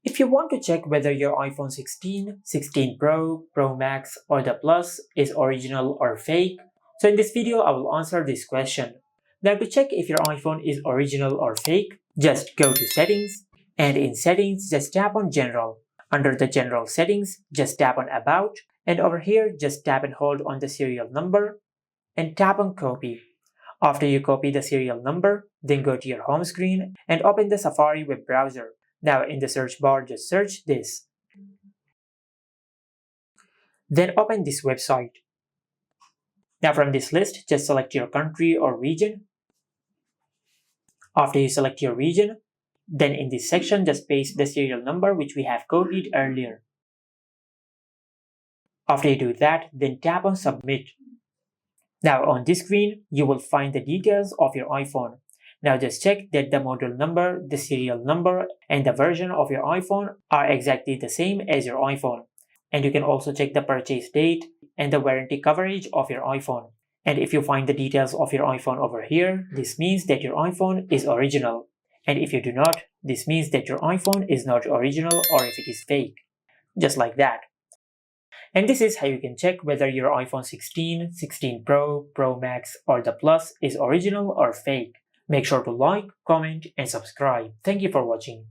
If you want to check whether your iPhone 16, 16 Pro, Pro Max, or the Plus is original or fake, so in this video I will answer this question. Now to check if your iPhone is original or fake, just go to Settings, and in Settings just tap on General. Under the General Settings, just tap on About, and over here just tap and hold on the serial number, and tap on Copy. After you copy the serial number, then go to your home screen and open the Safari web browser. Now in the search bar, just search this. Then open this website. Now from this list, just select your country or region. After you select your region, then in this section, just paste the serial number which we have copied earlier. After you do that, then tap on Submit. Now on this screen, you will find the details of your iPhone. Now just check that the model number, the serial number, and the version of your iPhone are exactly the same as your iPhone. And you can also check the purchase date and the warranty coverage of your iPhone. And if you find the details of your iPhone over here, this means that your iPhone is original. And if you do not, this means that your iPhone is not original or if it is fake. Just like that. And this is how you can check whether your iPhone 16, 16 Pro, Pro Max, or the Plus is original or fake. Make sure to like, comment, and subscribe. Thank you for watching.